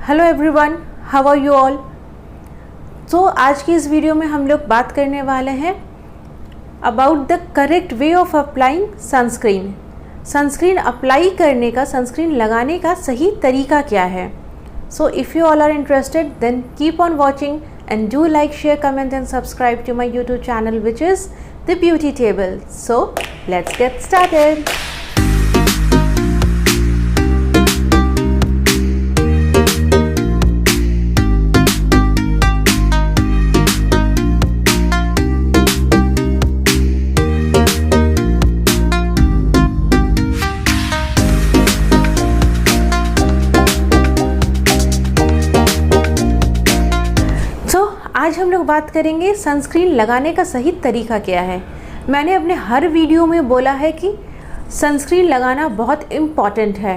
Hello everyone, how are you all. तो आज की इस वीडियो में हम लोग बात करने वाले हैं about the correct way of applying sunscreen. Sunscreen apply करने का, सनस्क्रीन लगाने का सही तरीका क्या है। So if you all are interested then keep on watching and do like, share, comment and subscribe to my YouTube channel which is the beauty table. So let's get started. आज हम लोग बात करेंगे सनस्क्रीन लगाने का सही तरीका क्या है। मैंने अपने हर वीडियो में बोला है कि सनस्क्रीन लगाना बहुत इम्पॉर्टेंट है।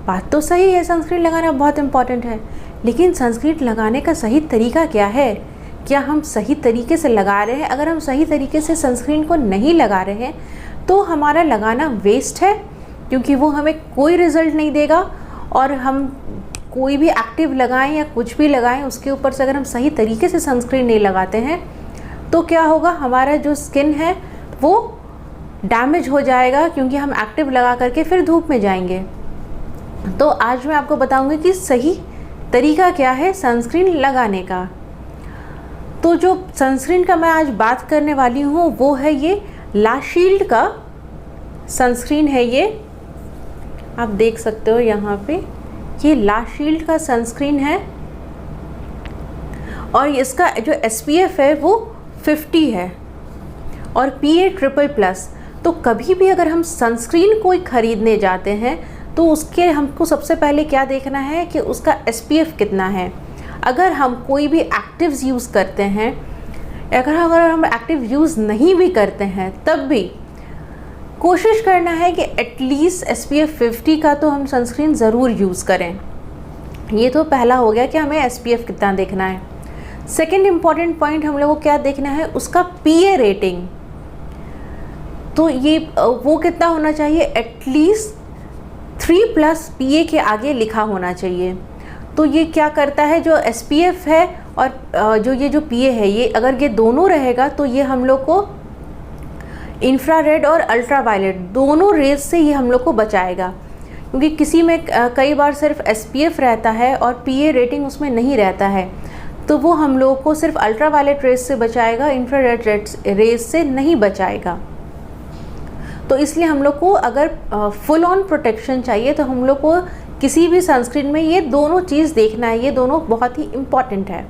बात तो सही है, सनस्क्रीन लगाना बहुत इम्पॉर्टेंट है, लेकिन सनस्क्रीन लगाने का सही तरीका क्या है। क्या हम सही तरीके से लगा रहे हैं? अगर हम सही तरीके से सनस्क्रीन को नहीं लगा रहे हैं तो हमारा लगाना वेस्ट है, क्योंकि वो हमें कोई रिज़ल्ट नहीं देगा। और हम कोई भी एक्टिव लगाएं या कुछ भी लगाएं, उसके ऊपर से अगर हम सही तरीके से सनस्क्रीन नहीं लगाते हैं तो क्या होगा, हमारा जो स्किन है वो डैमेज हो जाएगा, क्योंकि हम एक्टिव लगा करके फिर धूप में जाएंगे। तो आज मैं आपको बताऊंगी कि सही तरीका क्या है सनस्क्रीन लगाने का। तो जो सनस्क्रीन का मैं आज बात करने वाली हूँ वो है ये ला शील्ड का सनस्क्रीन है। ये आप देख सकते हो यहाँ पे, ये ला शील्ड का सनस्क्रीन है और इसका जो SPF है वो 50 है और PA++। तो कभी भी अगर हम सनस्क्रीन कोई ख़रीदने जाते हैं तो उसके हमको सबसे पहले क्या देखना है कि उसका SPF कितना है। अगर हम कोई भी एक्टिव्स यूज़ करते हैं, अगर हम एक्टिव यूज़ नहीं भी करते हैं, तब भी कोशिश करना है कि एटलीस्ट SPF 50 का तो हम सनस्क्रीन ज़रूर यूज़ करें। ये तो पहला हो गया कि हमें SPF कितना देखना है। सेकंड इम्पॉर्टेंट पॉइंट हम लोगों को क्या देखना है, उसका PA रेटिंग। तो ये वो कितना होना चाहिए, एटलीस्ट 3+ PA के आगे लिखा होना चाहिए। तो ये क्या करता है, जो SPF है और जो PA है, ये अगर ये दोनों रहेगा तो ये हम लोग को इंफ्रारेड और अल्ट्रावायलेट दोनों रेज से ये हम लोग को बचाएगा। क्योंकि किसी में कई बार सिर्फ SPF रहता है और PA रेटिंग उसमें नहीं रहता है, तो वो हम लोग को सिर्फ अल्ट्रावायलेट रेज से बचाएगा, इंफ्रारेड रेज से नहीं बचाएगा। तो इसलिए हम लोग को अगर फुल ऑन प्रोटेक्शन चाहिए तो हम लोग को किसी भी सनस्क्रीन में ये दोनों चीज़ देखना है, ये दोनों बहुत ही इम्पॉर्टेंट है।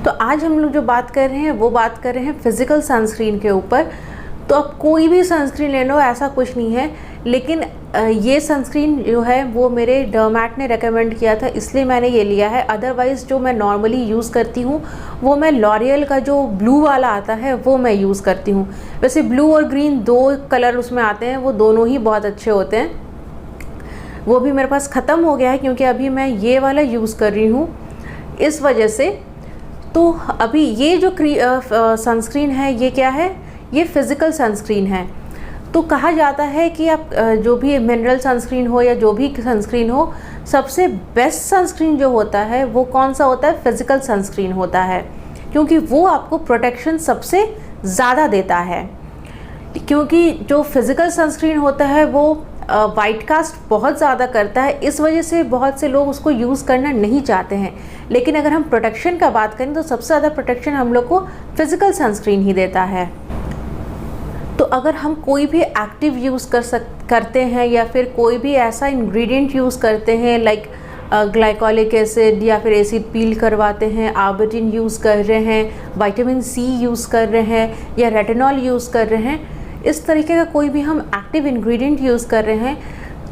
तो आज हम लोग जो बात कर रहे हैं वो बात कर रहे हैं फिज़िकल सनस्क्रीन के ऊपर। तो अब कोई भी सनस्क्रीन ले लो, ऐसा कुछ नहीं है, लेकिन ये सनस्क्रीन जो है वो मेरे डर्मैट ने रेकमेंड किया था, इसलिए मैंने ये लिया है। अदरवाइज़ जो मैं नॉर्मली यूज़ करती हूँ वो मैं लॉरियल का जो ब्लू वाला आता है वो मैं यूज़ करती हूँ। वैसे ब्लू और ग्रीन दो कलर उसमें आते हैं, वो दोनों ही बहुत अच्छे होते हैं। वो भी मेरे पास ख़त्म हो गया है क्योंकि अभी मैं ये वाला यूज़ कर रही हूँ, इस वजह से। तो अभी ये जो सनस्क्रीन है ये क्या है, ये फिज़िकल सनस्क्रीन है। तो कहा जाता है कि आप जो भी मिनरल सनस्क्रीन हो या जो भी सनस्क्रीन हो, सबसे बेस्ट सनस्क्रीन जो होता है वो कौन सा होता है, फिज़िकल सनस्क्रीन होता है, क्योंकि वो आपको प्रोटेक्शन सबसे ज़्यादा देता है। क्योंकि जो फिज़िकल सनस्क्रीन होता है वो वाइट कास्ट बहुत ज़्यादा करता है, इस वजह से बहुत से लोग उसको यूज़ करना नहीं चाहते हैं। लेकिन अगर हम प्रोटेक्शन का बात करें तो सबसे ज़्यादा प्रोटेक्शन हम लोग को फिज़िकल सनस्क्रीन ही देता है। तो अगर हम कोई भी एक्टिव यूज़ करते हैं या फिर कोई भी ऐसा इंग्रेडिएंट यूज़ करते हैं, लाइक ग्लाइकोलिक एसिड या फिर एसिड पील करवाते हैं, आर्बिटिन यूज़ कर रहे हैं, विटामिन C यूज़ कर रहे हैं या रेटिनॉल यूज़ कर रहे हैं, इस तरीके का कोई भी हम एक्टिव इंग्रेडिएंट यूज़ कर रहे हैं,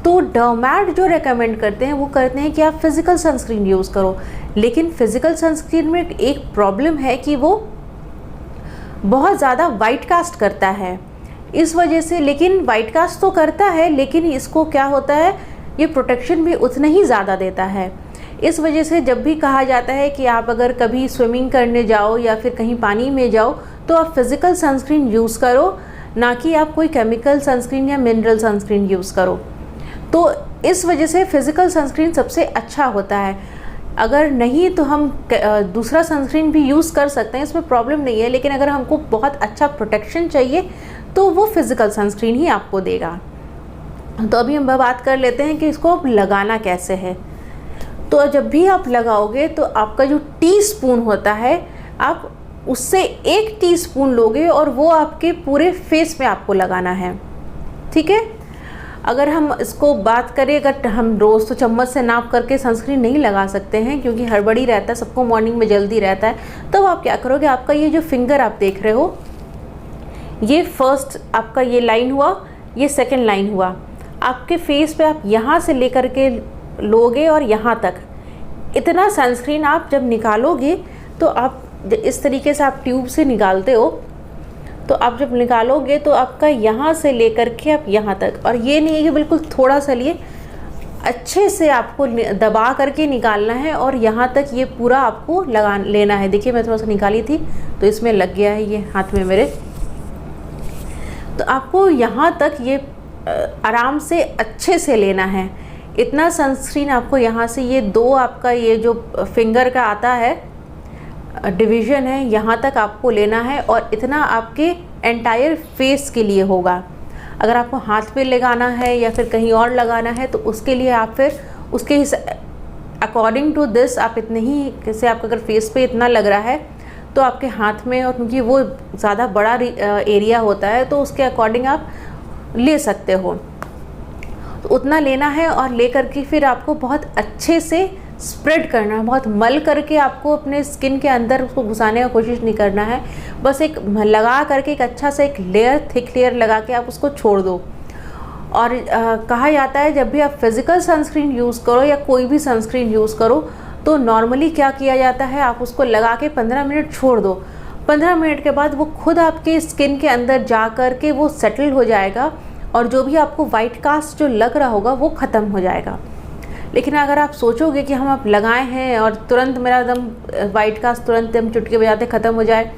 तो डर्मैट जो रेकमेंड करते हैं वो करते हैं कि आप फिज़िकल सनस्क्रीन यूज़ करो। लेकिन फिज़िकल सनस्क्रीन में एक प्रॉब्लम है कि वो बहुत ज़्यादा वाइट कास्ट करता है, इस वजह से। लेकिन वाइट कास्ट तो करता है, लेकिन इसको क्या होता है, ये प्रोटेक्शन भी उतना ही ज़्यादा देता है। इस वजह से जब भी कहा जाता है कि आप अगर कभी स्विमिंग करने जाओ या फिर कहीं पानी में जाओ तो आप फिज़िकल सनस्क्रीन यूज़ करो, ना कि आप कोई केमिकल सनस्क्रीन या मिनरल सनस्क्रीन यूज़ करो। तो इस वजह से फिज़िकल सनस्क्रीन सबसे अच्छा होता है। अगर नहीं तो हम दूसरा सनस्क्रीन भी यूज़ कर सकते हैं, इसमें प्रॉब्लम नहीं है। लेकिन अगर हमको बहुत अच्छा प्रोटेक्शन चाहिए तो वो फिज़िकल सनस्क्रीन ही आपको देगा। तो अभी हम बात कर लेते हैं कि इसको अब लगाना कैसे है। तो जब भी आप लगाओगे तो आपका जो टीस्पून होता है, आप उससे 1 टीस्पून लोगे और वो आपके पूरे फेस में आपको लगाना है, ठीक है। अगर हम इसको बात करें, अगर हम रोज़ तो चम्मच से नाप करके सनस्क्रीन नहीं लगा सकते हैं क्योंकि हड़बड़ी रहता है, सबको मॉर्निंग में जल्दी रहता है। तो आप क्या करोगे, आपका ये जो फिंगर आप देख रहे हो, ये फर्स्ट आपका ये लाइन हुआ, ये सेकंड लाइन हुआ, आपके फेस पे आप यहाँ से लेकर के लोगे और यहाँ तक इतना सनस्क्रीन आप जब निकालोगे तो आप इस तरीके से आप ट्यूब से निकालते हो, तो आप जब निकालोगे तो आपका यहाँ से लेकर के आप यहाँ तक, और ये नहीं है कि बिल्कुल थोड़ा सा लिए, अच्छे से आपको दबा करके निकालना है और यहाँ तक ये पूरा आपको लगा लेना है। देखिए मैं थोड़ा सा निकाली थी तो इसमें लग गया है ये हाथ में मेरे। तो आपको यहाँ तक ये आराम से अच्छे से लेना है। इतना सनस्क्रीन आपको यहाँ से ये 2 आपका ये जो फिंगर का आता है डिवीज़न है, यहाँ तक आपको लेना है और इतना आपके एंटायर फेस के लिए होगा। अगर आपको हाथ पे लगाना है या फिर कहीं और लगाना है तो उसके लिए आप फिर उसके अकॉर्डिंग टू दिस आप इतने ही, जैसे आपका अगर फेस पे इतना लग रहा है तो आपके हाथ में, और क्योंकि वो ज़्यादा बड़ा एरिया होता है तो उसके अकॉर्डिंग आप ले सकते हो, तो उतना लेना है। और ले करके फिर आपको बहुत अच्छे से स्प्रेड करना है, बहुत मल करके आपको अपने स्किन के अंदर उसको घुसाने का कोशिश नहीं करना है। बस एक लगा करके एक अच्छा सा एक लेयर, थिक लेयर लगा के आप उसको छोड़ दो। और कहा जाता है जब भी आप फिज़िकल सनस्क्रीन यूज़ करो या कोई भी सनस्क्रीन यूज़ करो तो नॉर्मली क्या किया जाता है, आप उसको लगा के 15 मिनट छोड़ दो। 15 मिनट के बाद वो खुद आपके स्किन के अंदर जा कर के वो सेटल हो जाएगा और जो भी आपको वाइट कास्ट जो लग रहा होगा वो ख़त्म हो जाएगा। लेकिन अगर आप सोचोगे कि हम आप लगाए हैं और तुरंत मेरा एकदम वाइट कास्ट तुरंत हम चुटकी बजाते ख़त्म हो जाए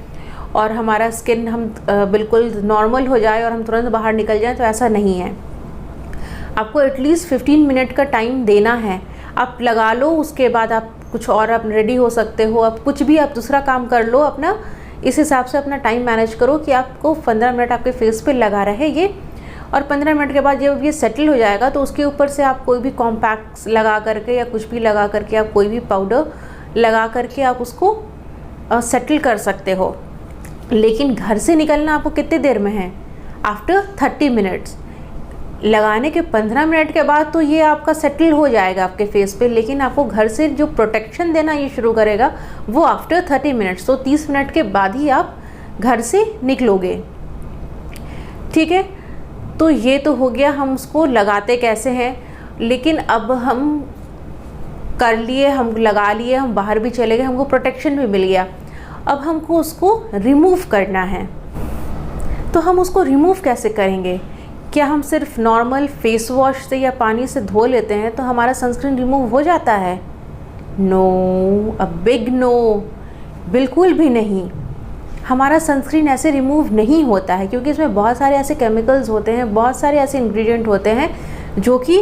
और हमारा स्किन हम बिल्कुल नॉर्मल हो जाए और हम तुरंत बाहर निकल जाएं, तो ऐसा नहीं है। आपको एटलीस्ट 15 मिनट का टाइम देना है। आप लगा लो, उसके बाद आप कुछ और आप रेडी हो सकते हो, आप कुछ भी आप दूसरा काम कर लो अपना, इस हिसाब से अपना टाइम मैनेज करो कि आपको 15 मिनट आपके फेस पे लगा रहे ये। और 15 मिनट के बाद जब ये सेटल हो जाएगा तो उसके ऊपर से आप कोई भी कॉम्पैक्ट लगा करके या कुछ भी लगा करके, आप कोई भी पाउडर लगा करके आप उसको सेटल कर सकते हो। लेकिन घर से निकलना आपको कितने देर में है, आफ्टर 30 मिनट्स। लगाने के 15 मिनट के बाद तो ये आपका सेटल हो जाएगा आपके फेस पे, लेकिन आपको घर से जो प्रोटेक्शन देना ये शुरू करेगा वो आफ्टर 30 मिनट्स, तो 30 मिनट के बाद ही आप घर से निकलोगे, ठीक है। तो ये तो हो गया हम उसको लगाते कैसे हैं। लेकिन अब हम कर लिए, हम लगा लिए, हम बाहर भी चले गए, हमको प्रोटेक्शन भी मिल गया। अब हमको उसको रिमूव करना है। तो हम उसको रिमूव कैसे करेंगे? क्या हम सिर्फ नॉर्मल फेस वॉश से या पानी से धो लेते हैं तो हमारा सनस्क्रीन रिमूव हो जाता है? नो, अ बिग नो, बिल्कुल भी नहीं। हमारा सनस्क्रीन ऐसे रिमूव नहीं होता है क्योंकि इसमें बहुत सारे ऐसे केमिकल्स होते हैं, बहुत सारे ऐसे इंग्रेडिएंट होते हैं जो कि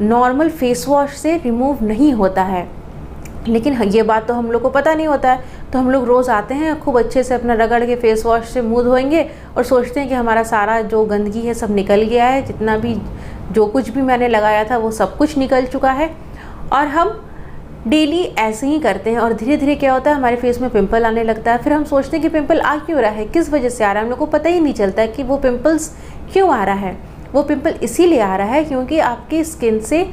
नॉर्मल फेस वॉश से रिमूव नहीं होता है। लेकिन ये बात तो हम लोग को पता नहीं होता है, तो हम लोग रोज़ आते हैं, खूब अच्छे से अपना रगड़ के फेस वॉश से मुँह धोएंगे और सोचते हैं कि हमारा सारा जो गंदगी है सब निकल गया है, जितना भी जो कुछ भी मैंने लगाया था वो सब कुछ निकल चुका है। और हम डेली ऐसे ही करते हैं और धीरे धीरे क्या होता है, हमारे फेस में पिंपल आने लगता है। फिर हम सोचते हैं कि पिंपल आ क्यों रहा है, किस वजह से आ रहा है, हम लोग को पता ही नहीं चलता है कि वो पिंपल्स क्यों आ रहा है। वो पिंपल इसीलिए आ रहा है क्योंकि आपकी स्किन से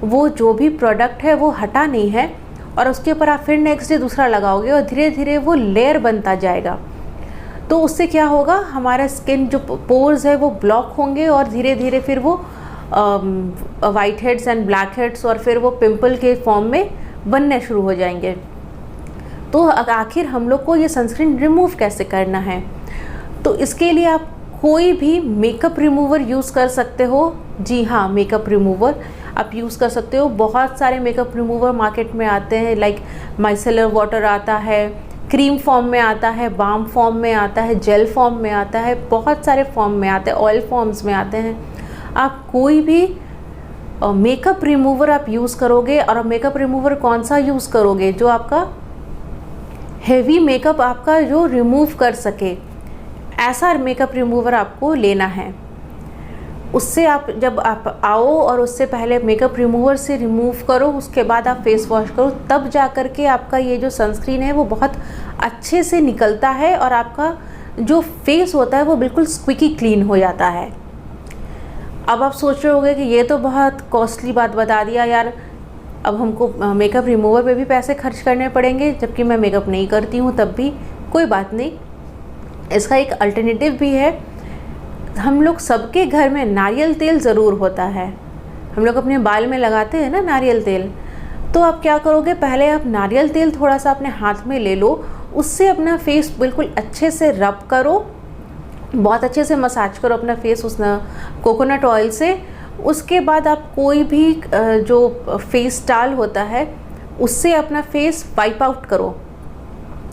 वो जो भी प्रोडक्ट है वो हटा नहीं है और उसके ऊपर आप फिर नेक्स्ट डे दूसरा लगाओगे और धीरे धीरे वो लेयर बनता जाएगा। तो उससे क्या होगा, हमारा स्किन जो पोर्स है वो ब्लॉक होंगे और धीरे धीरे फिर वो white heads and black heads और फिर वो पिंपल के फॉर्म में बनने शुरू हो जाएंगे। तो आखिर हम लोग को ये सनस्क्रीन रिमूव कैसे करना है? तो इसके लिए आप कोई भी मेकअप रिमूवर यूज़ कर सकते हो। जी हाँ, मेकअप रिमूवर आप यूज़ कर सकते हो। बहुत सारे मेकअप रिमूवर मार्केट में आते हैं, लाइक माइसेलर वाटर आता है, क्रीम फॉर्म में आता है, बाम फॉर्म में आता है, जेल फॉर्म में आता है, बहुत सारे फॉर्म में आते हैं, ऑयल फॉर्म्स में आते हैं। आप कोई भी मेकअप रिमूवर आप यूज़ करोगे, और मेकअप रिमूवर कौन सा यूज़ करोगे, जो आपका हेवी मेकअप आपका जो रिमूव कर सके, ऐसा मेकअप रिमूवर आपको लेना है। उससे आप जब आप आओ और उससे पहले मेकअप रिमूवर से रिमूव करो, उसके बाद आप फेस वॉश करो, तब जा कर के आपका ये जो सनस्क्रीन है वो बहुत अच्छे से निकलता है और आपका जो फेस होता है वो बिल्कुल स्क्विकी क्लीन हो जाता है। अब आप सोच रहे होंगे कि ये तो बहुत कॉस्टली बात बता दिया यार, अब हमको मेकअप रिमूवर पे भी पैसे खर्च करने पड़ेंगे, जबकि मैं मेकअप नहीं करती हूँ। तब भी कोई बात नहीं, इसका एक अल्टरनेटिव भी है। हम लोग सबके घर में नारियल तेल ज़रूर होता है, हम लोग अपने बाल में लगाते हैं ना नारियल तेल। तो आप क्या करोगे, पहले आप नारियल तेल थोड़ा सा अपने हाथ में ले लो, उससे अपना फेस बिल्कुल अच्छे से रब करो, बहुत अच्छे से मसाज करो अपना फेस उस कोकोनट ऑयल से। उसके बाद आप कोई भी जो फेस टॉवल होता है उससे अपना फेस वाइप आउट करो,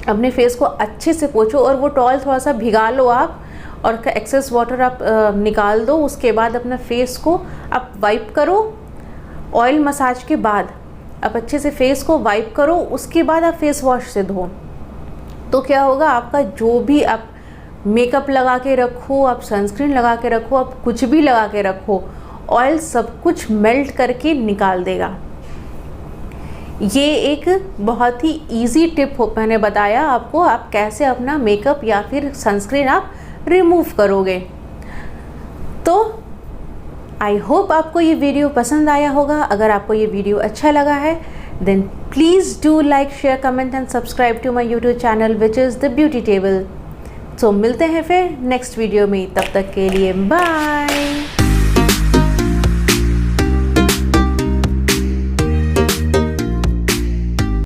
अपने फेस को अच्छे से पोंछो, और वो टॉवल थोड़ा सा भिगा लो आप, और का एक्सेस वाटर आप निकाल दो। उसके बाद अपना फेस को आप वाइप करो, ऑयल मसाज के बाद आप अच्छे से फेस को वाइप करो, उसके बाद आप फेस वॉश से धो। तो क्या होगा, आपका जो भी आप मेकअप लगा के रखो, आप सनस्क्रीन लगा के रखो, आप कुछ भी लगा के रखो, ऑयल सब कुछ मेल्ट करके निकाल देगा। ये एक बहुत ही इजी टिप मैंने बताया आपको, आप कैसे अपना मेकअप या फिर सनस्क्रीन आप रिमूव करोगे। तो आई होप आपको ये वीडियो पसंद आया होगा। अगर आपको ये वीडियो अच्छा लगा है then please do like, share, comment and subscribe to my YouTube channel which is the beauty table. तो मिलते हैं फिर नेक्स्ट वीडियो में, तब तक के लिए बाय।